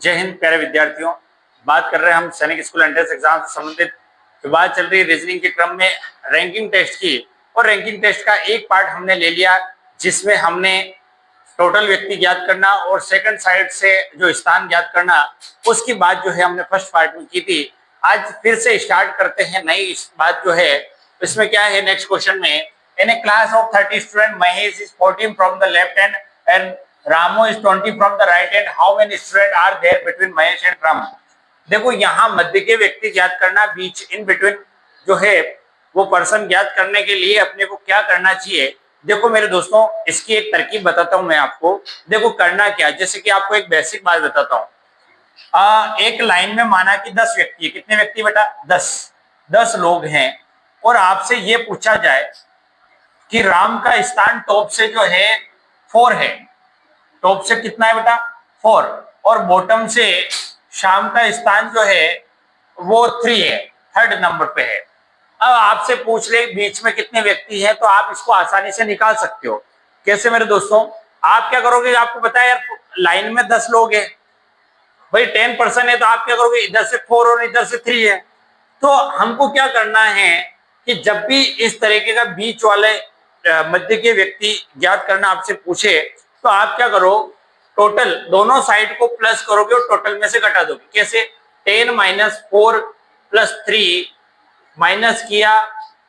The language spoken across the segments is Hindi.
जय हिंद प्यारे विद्यार्थियों। बात कर रहे हैं हम सैनिक स्कूल एंट्रेंस एग्जाम से संबंधित। तो बात चल रही है रीजनिंग के क्रम में रैंकिंग टेस्ट की, और रैंकिंग टेस्ट का एक पार्ट हमने ले लिया जिसमें हमने टोटल व्यक्ति ज्ञात करना और सेकंड साइड से जो स्थान ज्ञात करना, उसकी बात जो है हमने फर्स्ट पार्ट में की थी। आज फिर से स्टार्ट करते हैं नई बात जो है। इसमें क्या है, नेक्स्ट क्वेश्चन में in a class of 30 student Mahesh is 14 from the left hand and Ramo is 20 from the right hand, how many student are there between Mahesh and Ram. देखो यहाँ मध्य के व्यक्ति ज्ञात करना, बीच इन बिटवीन जो है वो पर्सन ज्ञात करने के लिए अपने को क्या करना चाहिए। देखो मेरे दोस्तों, इसकी एक तरकीब बताता हूं मैं आपको। देखो करना क्या, जैसे कि आपको एक बेसिक बात बताता हूं। एक लाइन में माना कि 10 व्यक्ति है। कितने व्यक्ति बेटा? 10 लोग हैं। और आपसे ये पूछा जाए कि राम का स्थान टॉप से जो है 4 है। टॉप से कितना है बेटा? 4। और बॉटम से शाम का स्थान जो है वो 3 है, 3rd नंबर पे है। अब आपसे पूछ ले बीच में कितने व्यक्ति हैं, तो आप इसको आसानी से निकाल सकते हो। कैसे मेरे दोस्तों? आप क्या करोगे, आपको पता है यार लाइन में 10 लोग हैं भाई, 10% है, तो आप क्या करोगे, इधर से 4 और इधर से 3 है। तो हमको क्या करना है कि जब भी इस तरीके का बीच वाले मध्य के व्यक्ति ज्ञात करना आपसे पूछे, तो आप क्या करो, टोटल दोनों साइड को प्लस करोगे और टोटल में से घटा दोगे। कैसे? 10 - 4 + 3 माइनस किया,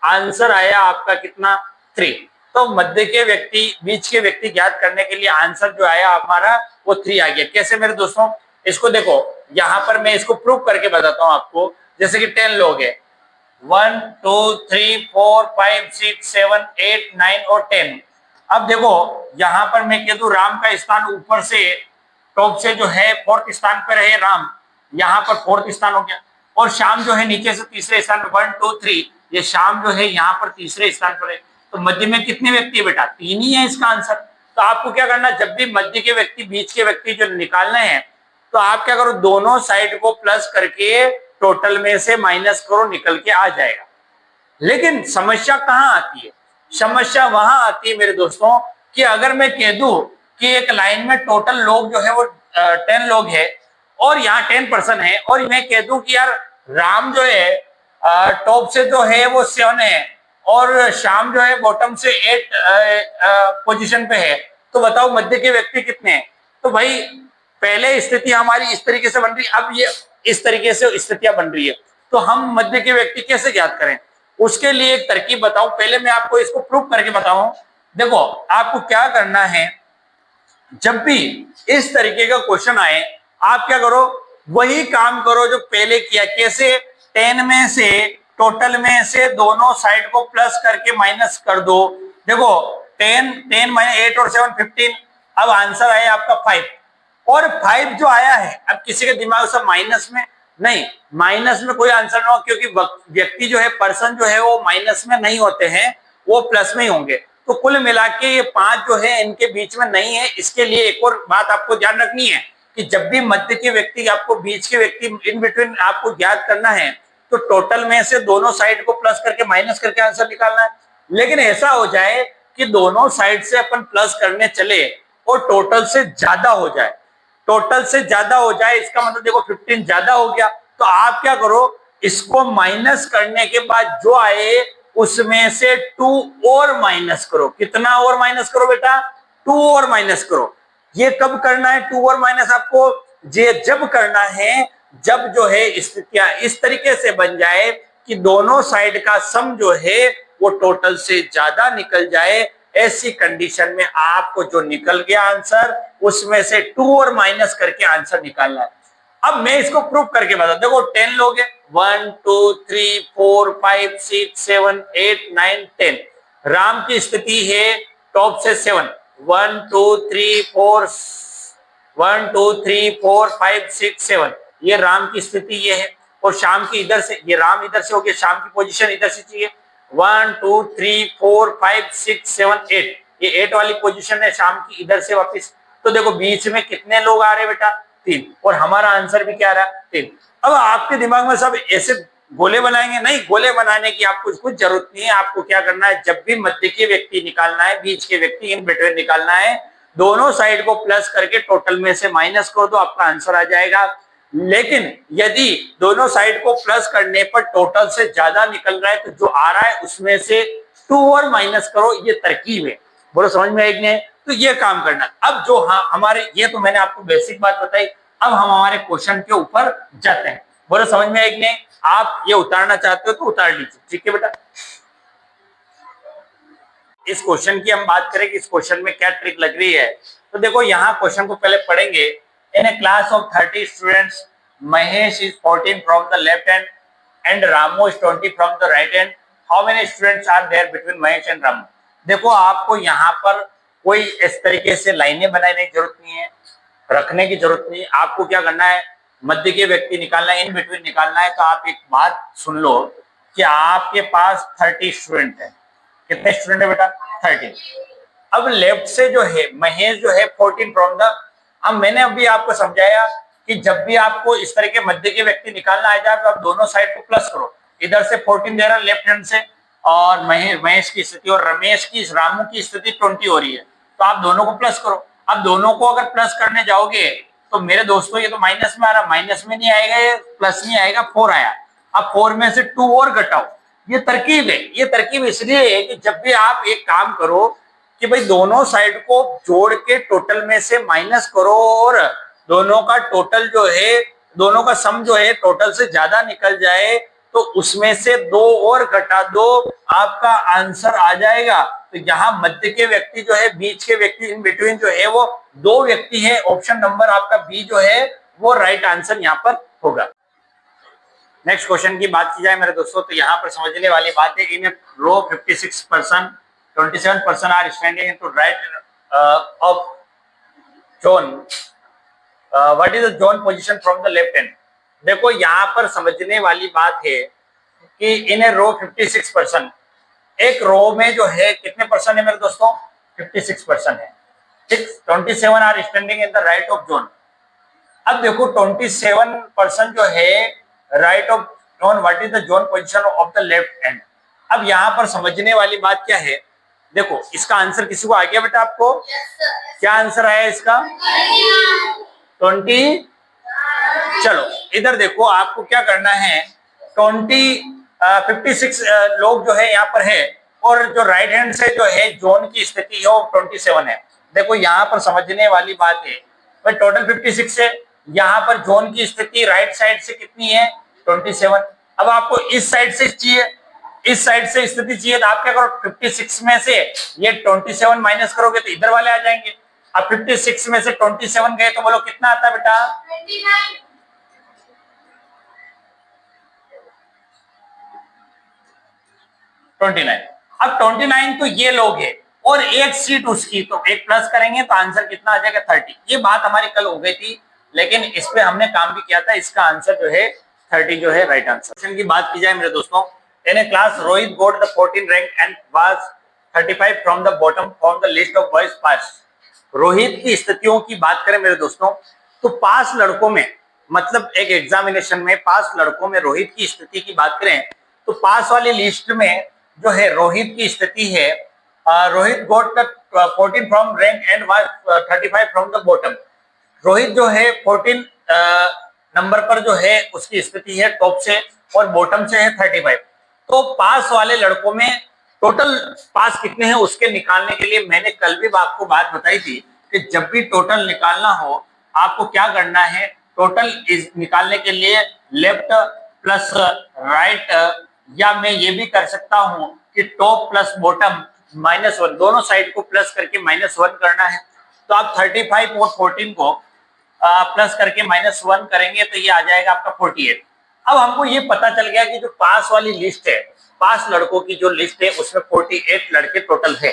आंसर आया आपका कितना? 3। तो मध्य के व्यक्ति, बीच के व्यक्ति ज्ञात करने के लिए आंसर जो आया हमारा वो 3 आ गया। कैसे मेरे दोस्तों? इसको देखो, यहाँ पर मैं इसको प्रूव करके बताता हूँ आपको। जैसे कि 10 लोग हैं, 1 2 3 4 5 6 7 8 9 और 10। अब देखो यहाँ पर मैं कह दूं राम का स्थान ऊपर से टॉप से जो है 4th स्थान पर है राम, यहाँ पर 4th स्थान हो गया। और शाम जो है नीचे से तीसरे स्थान पर 1 2 3, ये शाम जो है यहाँ पर तीसरे स्थान पर है। तो मध्य में कितने व्यक्ति है बेटा? 3 ही है इसका आंसर। तो आपको क्या करना, जब भी मध्य के व्यक्ति, बीच के व्यक्ति जो निकालने हैं, तो आप क्या करो, दोनों साइड को प्लस करके टोटल में से माइनस करो, निकल के आ जाएगा। लेकिन समस्या कहाँ आती है? समस्या वहां आती है मेरे दोस्तों कि अगर मैं कह दूं कि एक लाइन में टोटल लोग जो है वो 10 लोग है और यहाँ 10% है, और मैं कह दूं कि यार राम जो है टॉप से जो है वो 7 है और शाम जो है बॉटम से 8 पोजीशन पे है, तो बताओ मध्य के व्यक्ति कितने हैं? तो भाई पहले स्थिति हमारी इस तरीके से बन रही है, अब ये इस तरीके से स्थितियां बन रही है। तो हम मध्य के व्यक्ति कैसे ज्ञात करें? उसके लिए एक तरकीब बताऊं, पहले मैं आपको इसको प्रूव करके बताऊं। देखो आपको क्या करना है, जब भी इस तरीके का क्वेश्चन आए, आप क्या करो, वही काम करो जो पहले किया। कैसे? 10 में से, टोटल में से दोनों साइड को प्लस करके माइनस कर दो। देखो 10 8 और 7 15। अब आंसर आया आपका 5। और 5 जो आया है, अब किसी के दिमाग से माइनस में नहीं, माइनस में कोई आंसर ना हो, क्योंकि व्यक्ति जो है, पर्सन जो है वो माइनस में नहीं होते हैं, वो प्लस में ही होंगे। तो कुल मिला के ये 5 जो है इनके बीच में नहीं है। इसके लिए एक और बात आपको ध्यान रखनी है कि जब भी मध्य के व्यक्ति, आपको बीच के व्यक्ति, इन बिटवीन आपको ज्ञात करना है, तो टोटल में से दोनों साइड को प्लस करके माइनस करके आंसर निकालना है। लेकिन ऐसा हो जाए कि दोनों साइड से अपन प्लस करने चले और टोटल से ज्यादा हो जाए, टोटल से ज्यादा हो जाए, इसका मतलब देखो 15 ज्यादा हो गया, तो आप क्या करो, इसको माइनस करने के बाद जो आए उसमें से 2 और माइनस करो। कितना और माइनस करो बेटा? 2 और माइनस करो। ये कब करना है 2 और माइनस? आपको ये जब करना है जब जो है स्थितियां इस तरीके से बन जाए कि दोनों साइड का सम जो है वो टोटल से ज्यादा निकल जाए। ऐसी कंडीशन में आपको जो निकल गया आंसर, उसमें से 2 और माइनस करके आंसर निकालना है। अब मैं इसको प्रूव करके बता, देखो 10 लोग हैं, 1 2 3 4 5 6 7 8 9 10। राम की स्थिति है टॉप से 7, 1 2 3 4 1 2 3 4 5 6 7, ये राम की स्थिति ये है। और शाम की इधर से, ये राम इधर से हो गया, शाम की पोजीशन इधर से चाहिए, 1 2 3 4 5 6 7 8, ये 8 वाली पोजीशन है शाम की इधर से वापस। तो देखो बीच में कितने लोग आ रहे बेटा? 3। और हमारा आंसर भी क्या आ रहा है? 3। अब आपके दिमाग में सब ऐसे गोले बनाएंगे? नहीं, गोले बनाने की आपको कुछ जरूरत नहीं है। आपको क्या करना है, जब भी मध्य के व्यक्ति निकालना है, बीच के व्यक्ति इन बिटवीन निकालना है, दोनों साइड को प्लस करके टोटल में से माइनस कर दो, आपका आंसर आ जाएगा। लेकिन यदि दोनों साइड को प्लस करने पर टोटल से ज्यादा निकल रहा है तो जो आ रहा है उसमें से 2 और माइनस करो, ये तरकीब है। बोलो समझ में आएगी नहीं? तो ये काम करना। अब जो हमारे, ये तो मैंने आपको बेसिक बात बताई, अब हम हमारे क्वेश्चन के ऊपर जाते हैं। बोलो समझ में आएगी नहीं? आप ये उतारना चाहते हो तो उतार लीजिए, ठीक है बेटा। इस क्वेश्चन की हम बात करें कि इस क्वेश्चन में क्या ट्रिक लग रही है, तो देखो यहाँ क्वेश्चन को पहले पढ़ेंगे। In a class of 30 students, Mahesh is 14 from the left hand and Ramu is 20 from the right hand. How many students are there between Mahesh and Ramu? देखो आपको यहाँ पर कोई इस तरीके से लाइनें बनाने की जरूरत नहीं है, रखने की जरूरत नहीं है। आपको क्या करना है, मध्य के व्यक्ति निकालना है, इन बिटवीन निकालना है। तो आप एक बात सुन लो कि आपके पास 30 स्टूडेंट है। कितने स्टूडेंट है बेटा? 30। अब लेफ्ट से जो है महेश जो है 14 फ्रॉम द, अब मैंने अभी आपको समझाया कि जब भी आपको इस तरह के मध्य के व्यक्ति निकालना आ जाए तो आप दोनों साइड को प्लस करो। इधर से 14 दे रहा लेफ्ट हैंड से, और महेश की स्थिति और रमेश की, रामू की स्थिति 20 हो रही है, तो आप दोनों को प्लस करो। अब दोनों को अगर प्लस करने जाओगे तो मेरे दोस्तों ये तो माइनस में आ रहा, माइनस में नहीं आएगा, ये प्लस नहीं आएगा, 4 आया। अब 4 में से 2 और घटाओ। ये तरकीब है। ये तरकीब इसलिए है कि जब भी आप एक काम करो कि भाई दोनों साइड को जोड़ के टोटल में से माइनस करो और दोनों का टोटल जो है, दोनों का सम जो है टोटल से ज्यादा निकल जाए तो उसमें से 2 और घटा दो, आपका आंसर आ जाएगा। तो यहाँ मध्य के व्यक्ति जो है, बीच के व्यक्ति, इन बिटवीन जो है वो 2 व्यक्ति है। ऑप्शन नंबर आपका बी जो है वो राइट आंसर यहाँ पर होगा। नेक्स्ट क्वेश्चन की बात की जाए मेरे दोस्तों, तो यहाँ पर समझने वाली बात है, in row 56%, 27% are standing to right of zone, what is the zone position from the left hand. देखो यहाँ पर समझने वाली बात है कि इन रो 56%, एक रो में जो है कितने परसेंट है मेरे दोस्तों? 56% है। 27 are standing in the right of zone. अब देखो 27% जो है right of zone, what is the zone position of the left hand. अब यहाँ पर समझने वाली बात क्या है, देखो इसका आंसर किसी को आ गया बेटा आपको? क्या आंसर आया इसका? 20। चलो इधर देखो, आपको क्या करना है, 56 लोग जो है यहाँ पर है, और जो राइट हैंड से जो है जोन की स्थिति है वो 27 है। देखो यहाँ पर समझने वाली बात है, भाई टोटल 56 है, यहाँ पर जोन की स्थिति राइट साइड से कितनी है? 27। अब आपको इस साइड से चाहिए, इस साइड से स्थिति चाहिए, तो आप क्या करो, 56 में से ये 27 माइनस करोगे तो इधर वाले आ जाएंगे। अब 56 में से 27 गए तो बोलो कितना आता है बेटा? 29। अब 29 तो ये लोग है और एक सीट उसकी, तो एक प्लस करेंगे तो आंसर कितना आ जाएगा? 30। ये बात हमारी कल हो गई थी, लेकिन इस पे हमने काम भी किया था। इसका आंसर जो है 30 जो है राइट आंसर। क्वेश्चन की बात की जाए मेरे दोस्तों, in a class Rohit got the 14 rank and was 35 from the bottom from the list of boys pass. Rohit की स्थितियों की बात करें मेरे दोस्तों, तो पास लड़कों में, मतलब एक एग्जामिनेशन में पास लड़कों में रोहित की स्थिति की बात करें तो पास वाली लिस्ट में जो है रोहित की स्थिति है, Rohit got the 14 from rank and was 35 from the bottom. Rohit जो है 14 नंबर पर जो है उसकी स्थिति है टॉप से, और बॉटम से है 35। तो पास वाले लड़कों में टोटल पास कितने हैं उसके निकालने के लिए मैंने कल भी आपको बात बताई थी कि जब भी टोटल निकालना हो आपको क्या करना है, टोटल निकालने के लिए लेफ्ट प्लस राइट, या मैं ये भी कर सकता हूं कि टॉप प्लस बॉटम -1, दोनों साइड को प्लस करके -1 करना है। तो आप 35 और 14 को प्लस करके -1 करेंगे तो ये आ जाएगा आपका 48। अब हमको ये पता चल गया कि जो पास वाली लिस्ट है, पास लड़कों की जो लिस्ट है उसमें 48 लड़के टोटल है।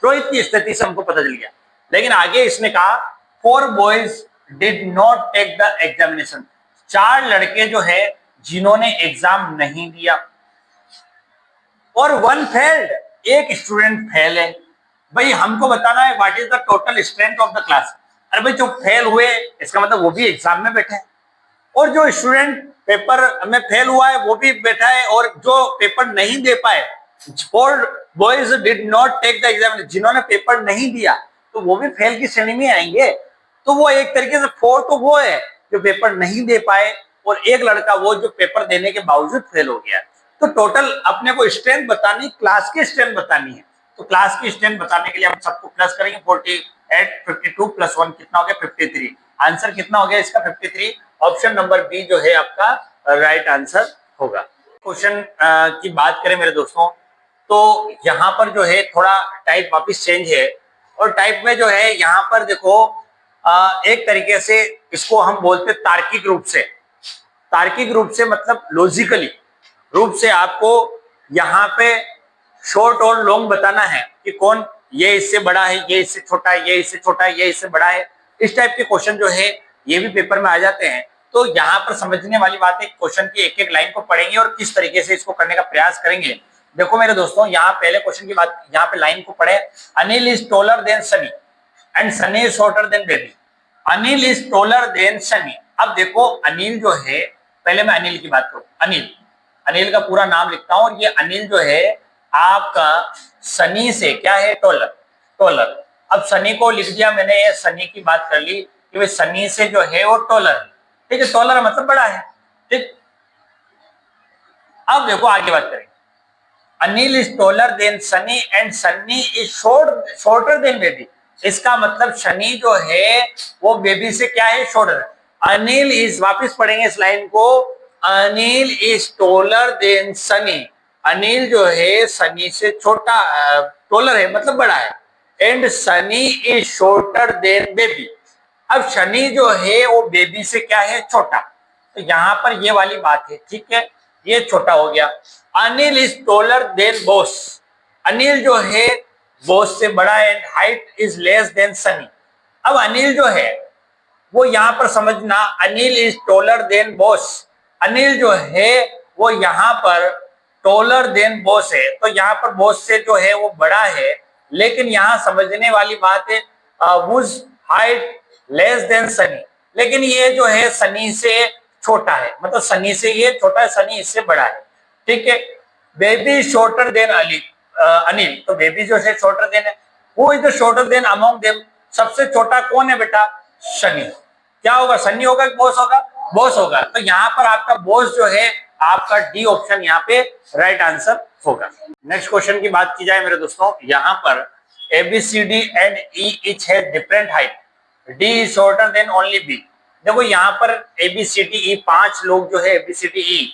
रोहित की स्थिति से हमको पता चल गया। लेकिन आगे इसने कहा 4 boys did not take the examination, 4 लड़के जो है जिन्होंने एग्जाम नहीं दिया, और 1 फेल्ड, एक स्टूडेंट फेल है। भाई हमको बताना है what is the total strength of the class. अरे भाई जो फेल हुए इसका मतलब वो भी एग्जाम में बैठे हैं, और जो स्टूडेंट पेपर में फेल हुआ है वो भी बैठा है, और जो पेपर नहीं दे पाए, 4 boys did not take the exam, जिन्होंने पेपर नहीं दिया तो वो भी फेल की श्रेणी में आएंगे। तो वो एक तरीके से 4 तो वो है जो पेपर नहीं दे पाए, और एक लड़का वो जो पेपर देने के बावजूद फेल हो गया। तो टोटल अपने को स्ट्रेंथ बतानी, क्लास की स्ट्रेंथ बतानी है। तो क्लास की स्ट्रेंथ बताने के लिए हम सबको प्लस करेंगे। 48 52 प्लस 1 कितना हो गया 53। आंसर कितना हो गया इसका 53। ऑप्शन नंबर बी जो है आपका राइट आंसर होगा। क्वेश्चन की बात करें मेरे दोस्तों, तो यहाँ पर जो है थोड़ा टाइप वापिस चेंज है, और टाइप में जो है यहाँ पर देखो एक तरीके से इसको हम बोलते तार्किक रूप से। तार्किक रूप से मतलब लॉजिकली रूप से आपको यहाँ पे शॉर्ट और लॉन्ग बताना है कि कौन ये इससे बड़ा है, ये इससे छोटा है, ये इससे छोटा है, ये इससे बड़ा है। इस टाइप के क्वेश्चन जो है ये भी पेपर में आ जाते हैं। तो यहाँ पर समझने वाली बात है, क्वेश्चन की एक एक लाइन को पढ़ेंगे और किस तरीके से इसको करने का प्रयास करेंगे। देखो मेरे दोस्तों, यहाँ पहले क्वेश्चन की बात, यहाँ पे लाइन को पढ़े, Anil is taller than Sunny and Sunny is shorter than baby. Anil is taller than Sunny. अब देखो अनिल जो है, पहले मैं अनिल की बात करूं, अनिल, अनिल का पूरा नाम लिखता हूं, और ये अनिल जो है आपका सनी से क्या है, टॉलर, टॉलर। अब सनी को लिख दिया मैंने, ये सनी की बात कर ली कि भाई सनी से जो है वो टॉलर है, ठीक है, टॉलर मतलब बड़ा है, ठीक। अब देखो आगे बात करें, Anil is taller than Sunny and Sunny is shorter than baby. इसका मतलब सनी जो है वो बेबी से क्या है, शॉर्टर। अनिल इज, वापस पढ़ेंगे इस लाइन को, Anil is taller than Sunny. Anil जो है सनी से छोटा, टॉलर है मतलब बड़ा है, and Sunny is shorter than baby. अब सनी जो है वो बेबी से क्या है, छोटा। तो यहाँ पर ये वाली बात है, ठीक है, ये छोटा हो गया। Anil is taller than boss. Anil जो है बॉस से बड़ा है, height is less then Sunny. अब अनिल जो है वो यहाँ पर समझना, Anil is taller than boss. Anil जो है वो यहाँ पर टॉलर देन बॉस है, तो यहाँ पर बॉस से जो है वो बड़ा है, लेकिन यहाँ समझने वाली बात है whose height less than Sunny. लेकिन ये जो है सनी से छोटा है, मतलब सनी से ये छोटा है, सनी इससे बड़ा है, ठीक है। बेबी शॉर्टर देन अनिल, तो बेबी जो है शॉर्टर देन है। Who is the shorter than among them. सबसे छोटा कौन है बेटा, सनी। क्या होगा, सनी होगा कि बॉस होगा, बॉस होगा। तो यहाँ पर आपका बॉस जो है आपका डी ऑप्शन यहाँ पे राइट आंसर होगा। नेक्स्ट क्वेश्चन की बात की जाए मेरे दोस्तों, यहाँ पर ABCD and E each has different height. D is shorter than only B. देखो यहाँ पर ABCDE 5 लोग जो है ABCDE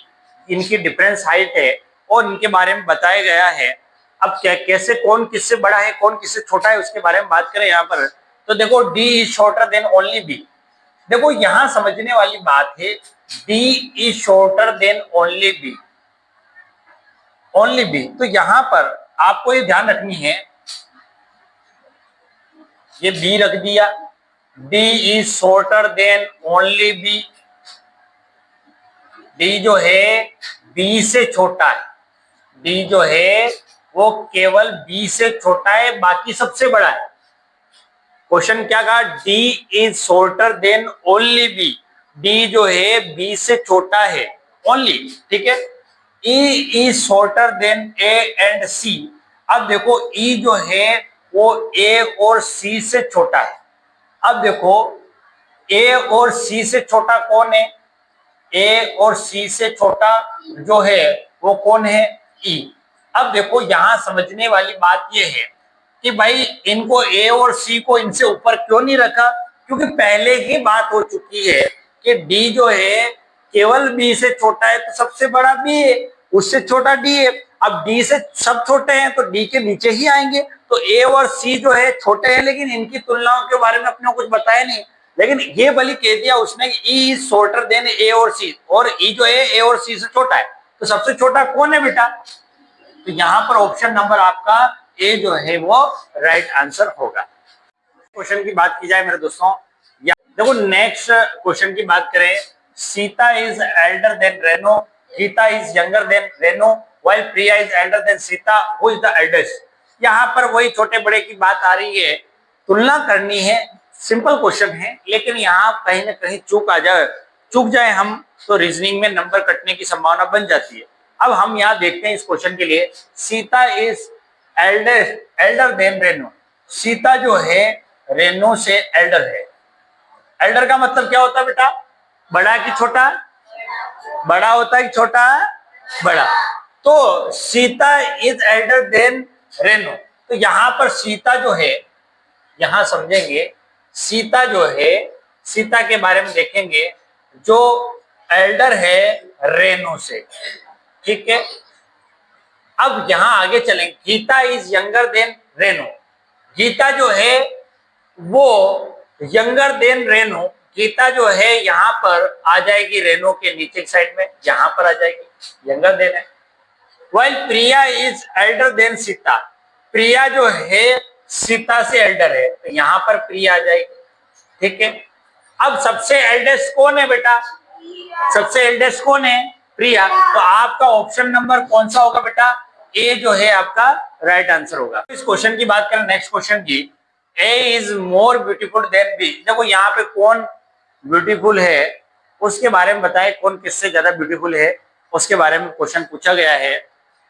इनकी डिफरेंस हाइट है और इनके बारे में बताया गया है। अब क्या कैसे कौन किससे बड़ा है कौन किससे छोटा है उसके बारे में बात करें यहाँ पर, तो देखो D is shorter than only B। देखो यहाँ समझने वाली बात है, D is shorter than only B, only B। तो यहाँ पर आपको ये ध्यान रखनी है, ये B रख दिया, D is shorter than only B। D जो है B से छोटा है, D जो है वो केवल B से छोटा है, बाकी सबसे बड़ा है। क्वेश्चन क्या कहा, D is shorter than only B। D जो है B से छोटा है, only, ठीक है। E is shorter than A and C। अब देखो E जो है वो A और C से छोटा है। अब देखो A और C से छोटा कौन है, A और C से छोटा जो है वो कौन है, E। अब देखो यहाँ समझने वाली बात ये है कि भाई इनको A और C को इनसे ऊपर क्यों नहीं रखा, क्योंकि पहले ही बात हो चुकी है कि D जो है केवल B से छोटा है, तो सबसे बड़ा B है, उससे छोटा D है। अब D से सब छोटे हैं तो D के नीचे ही आएंगे। तो A और C जो है छोटे हैं, लेकिन इनकी तुलनाओं के बारे में अपने को कुछ बताया नहीं, लेकिन ये बल्कि कह दिया उसने कि E is shorter than A और C, और E जो है A और C से छोटा है, तो सबसे छोटा कौन है बेटा, तो यहाँ पर ऑप्शन नंबर आपका ए जो है वो राइट आंसर होगा। क्वेश्चन की बात की जाए मेरे दोस्तों, या देखो नेक्स्ट क्वेश्चन की बात करें, Sita is elder than Renu, Gita is younger than Renu, while Priya is elder than Sita, who is the eldest. यहाँ पर वही छोटे बड़े की बात आ रही है, तुलना करनी है, सिंपल क्वेश्चन है, लेकिन यहाँ कहीं ना कहीं चूक जाए हम तो रीजनिंग में नंबर कटने की संभावना बन जाती है। अब हम यहाँ देखते हैं इस क्वेश्चन के लिए, Sita is elder than Renu. Sita जो है रेनो से एल्डर है। एल्डर का मतलब क्या होता है बेटा? बड़ा कि छोटा? बड़ा होता है कि छोटा? बड़ा। तो Sita is elder than Renu. तो यहां पर सीता जो है, यहां समझेंगे सीता जो है, सीता के बारे में देखेंगे जो एल्डर है रेनो से, ठीक है। अब यहां आगे चलेंगे, Gita is younger than Renu. Gita जो है वो यंगर देन रेनो, गीता जो है यहां पर आ जाएगी रेनो के नीचे की साइड में, यहां पर आ जाएगी, यंगर देन है। While Priya is elder than Sita, Priya जो है सीता से एल्डर है, तो यहां पर प्रिया आ जाएगी, ठीक है। अब सबसे एल्डेस्ट कौन है बेटा? सबसे एल्डेस्ट कौन है? प्रिया। तो आपका ऑप्शन नंबर कौन सा होगा बेटा? ए जो है आपका राइट आंसर होगा। इस क्वेश्चन की बात करें, नेक्स्ट क्वेश्चन की, A is more beautiful than B. देखो यहाँ पे कौन ब्यूटीफुल है उसके बारे में बताएं, कौन किससे ज्यादा ब्यूटीफुल है उसके बारे में क्वेश्चन पूछा गया है।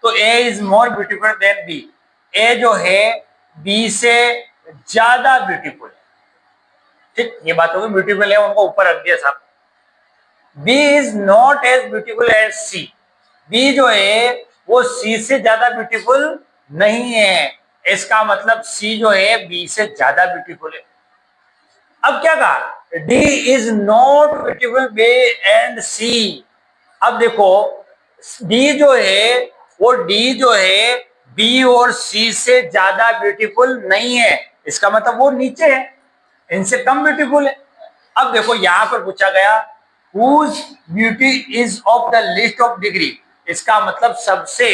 तो A is more beautiful than B, A जो है बी से ज्यादा ब्यूटीफुल है, ठीक। ये बात होगी, ब्यूटीफुल है उनको ऊपर रख दिया साहब। B is not as beautiful as C, B जो है वो सी से ज्यादा ब्यूटीफुल नहीं है, इसका मतलब सी जो है बी से ज्यादा ब्यूटीफुल है। अब क्या कहा? D is not beautiful B and C. अब देखो डी जो है वो डी जो है बी और सी से ज्यादा ब्यूटीफुल नहीं है, इसका मतलब वो नीचे है, इनसे कम ब्यूटीफुल है। अब देखो यहां पर पूछा गया whose beauty is of the least of degree, इसका मतलब सबसे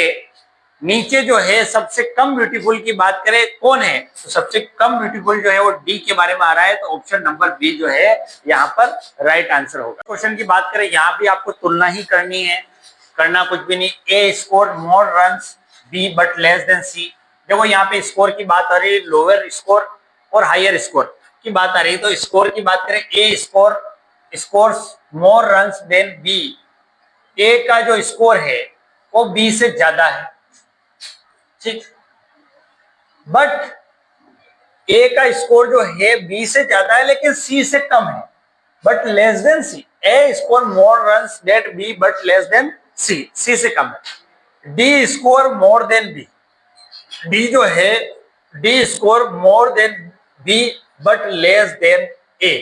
नीचे जो है सबसे कम ब्यूटीफुल की बात करें कौन है, तो सबसे कम ब्यूटीफुल जो है वो डी के बारे में आ रहा है, तो ऑप्शन नंबर बी जो है यहाँ पर राइट आंसर होगा। क्वेश्चन की बात करें, यहाँ भी आपको तुलना ही करनी है, करना कुछ भी नहीं। A score more runs B but less than C. देखो यहाँ पे स्कोर की बात आ रही है, लोअर स्कोर और हायर स्कोर की बात आ रही है। तो स्कोर की बात करें, ए स्कोर स्कोर्स मोर रन्स देन बी, ए का जो स्कोर है वो बी से ज्यादा है, ठीक। बट ए का स्कोर जो है बी से ज्यादा है लेकिन सी से कम है, but less than C. A score more runs than B but less than C, C से कम है। D score more than B, D जो है D score more than B but less than A.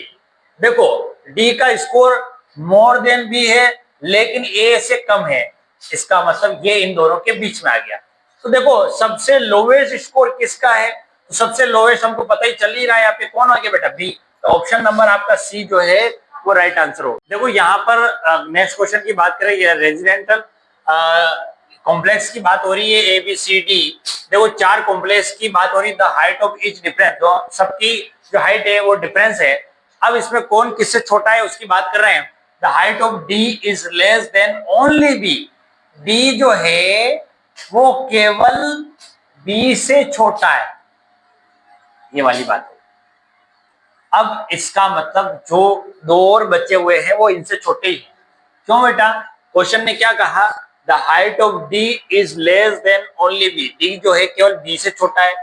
देखो डी का स्कोर मोर देन बी है लेकिन ए से कम है, इसका मतलब ये इन दोनों के बीच में आ गया। तो देखो सबसे लोवेस्ट स्कोर किसका है, तो सबसे लोवेस्ट हमको पता ही चल ही रहा है, यहाँ पे कौन आ गया बेटा? बी। तो ऑप्शन नंबर आपका सी जो है वो राइट आंसर हो। देखो यहाँ पर नेक्स्ट क्वेश्चन की बात करें, ये रेजिडेंटल कॉम्प्लेक्स की बात हो रही है, ए बी सी डी। देखो चार कॉम्प्लेक्स की बात हो रही है, the height of each difference, तो सबकी जो हाइट है वो डिफरेंस है। अब इसमें कौन किससे छोटा है उसकी बात कर रहे हैं। The height of D is less than only B, D जो है वो केवल बी से छोटा है, ये वाली बात है। अब इसका मतलब जो दो और बचे हुए हैं वो इनसे छोटे ही हैं। क्यों बेटा? क्वेश्चन ने क्या कहा? The height of D is less than only B, D जो है केवल बी से छोटा है।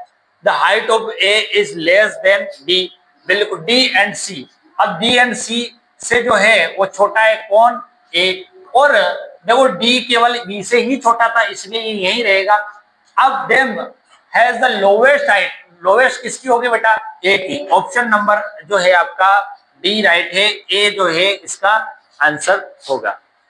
The height of A is less than D, बिल्कुल डी एंड सी। अब डी एंड सी से जो है वो छोटा है कौन? ए। और देखो डी केवल बी से ही छोटा था इसलिए ये यही रहेगा। अब them has the lowest height, lowest किसकी होगी बेटा? ए की। ऑप्शन नंबर जो है आपका डी राइट है, ए जो है इसका आंसर होगा।